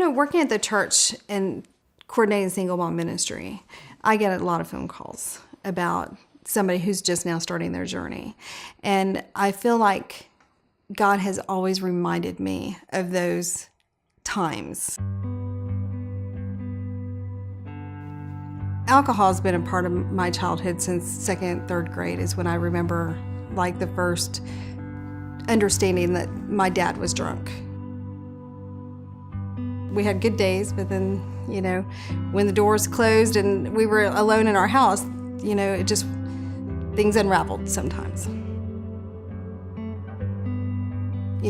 Working at the church and coordinating single mom ministry, I get a lot of phone calls about somebody who's just now starting their journey. And I feel like God has always reminded me of those times. Alcohol has been a part of my childhood since second, third grade is when I remember like the first understanding that my dad was drunk. We had good days, but then, when the doors closed and we were alone in our house, things unraveled sometimes.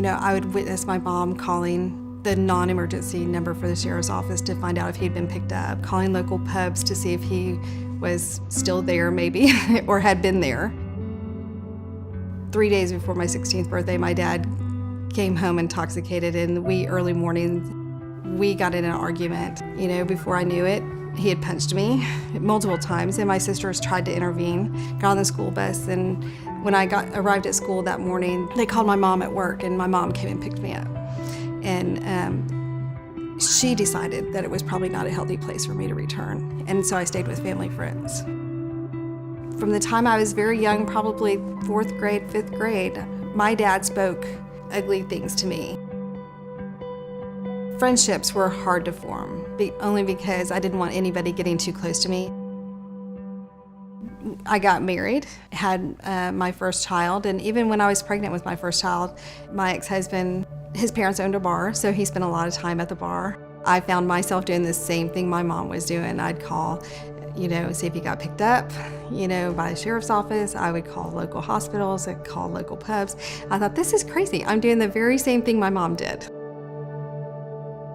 I would witness my mom calling the non-emergency number for the sheriff's office to find out if he'd been picked up, calling local pubs to see if he was still there maybe, or had been there. 3 days before my 16th birthday, my dad came home intoxicated, and early morning, we got in an argument. Before I knew it, he had punched me multiple times, and my sisters tried to intervene, got on the school bus, and when I arrived at school that morning, they called my mom at work, and my mom came and picked me up. And she decided that it was probably not a healthy place for me to return, and so I stayed with family friends. From the time I was very young, probably 4th grade, 5th grade, my dad spoke ugly things to me. Friendships were hard to form, only because I didn't want anybody getting too close to me. I got married, had my first child, and even when I was pregnant with my first child, my ex-husband, his parents owned a bar, so he spent a lot of time at the bar. I found myself doing the same thing my mom was doing. I'd call, see if he got picked up, by the sheriff's office. I would call local hospitals, I'd call local pubs. I thought, this is crazy. I'm doing the very same thing my mom did.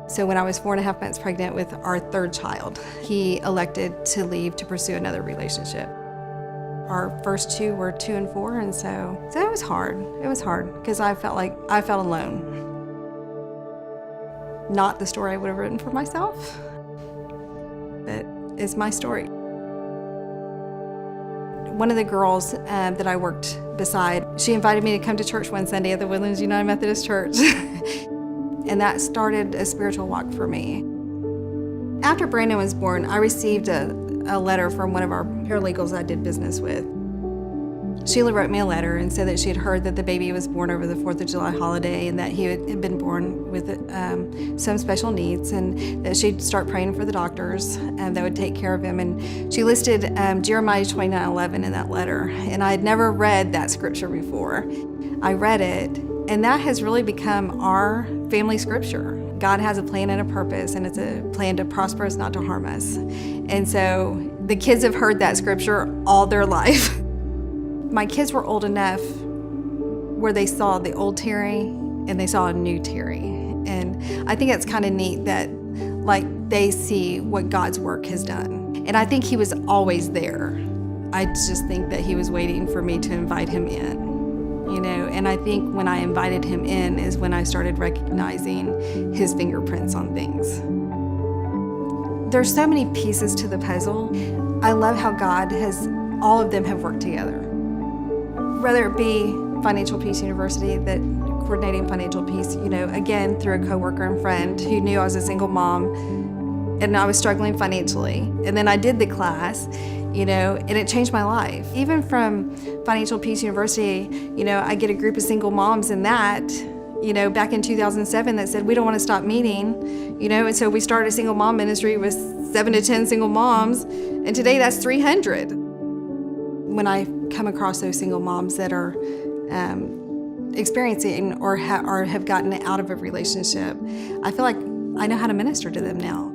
So when I was 4.5 months pregnant with our third child, he elected to leave to pursue another relationship. Our first two were 2 and 4, and so it was hard. It was hard because I felt alone. Not the story I would have written for myself, but it's my story. One of the girls that I worked beside, she invited me to come to church one Sunday at the Woodlands United Methodist Church. And that started a spiritual walk for me. After Brandon was born, I received a letter from one of our paralegals I did business with. Sheila wrote me a letter and said that she had heard that the baby was born over the 4th of July holiday and that he had been born with some special needs, and that she'd start praying for the doctors that would take care of him. And she listed Jeremiah 29:11 in that letter, and I had never read that scripture before. I read it, and that has really become our family scripture. God has a plan and a purpose, and it's a plan to prosper us, not to harm us. And so the kids have heard that scripture all their life. My kids were old enough where they saw the old Terry and they saw a new Terry. And I think it's kind of neat that they see what God's work has done. And I think he was always there. I just think that he was waiting for me to invite him in. And I think when I invited him in is when I started recognizing his fingerprints on things. There's so many pieces to the puzzle. I love how God all of them have worked together. Whether it be Financial Peace University, that coordinating financial peace, again, through a coworker and friend who knew I was a single mom and I was struggling financially. And then I did the class, and it changed my life. Even from Financial Peace University, I get a group of single moms in that, back in 2007 that said, we don't want to stop meeting, and so we started a single mom ministry with 7 to 10 single moms, and today that's 300. When I come across those single moms that are experiencing or have gotten out of a relationship, I feel like I know how to minister to them now.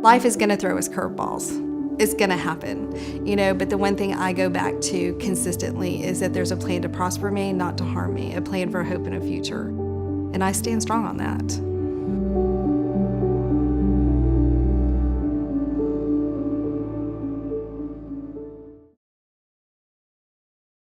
Life is going to throw us curveballs. It's going to happen, but the one thing I go back to consistently is that there's a plan to prosper me, not to harm me, a plan for hope and a future. And I stand strong on that.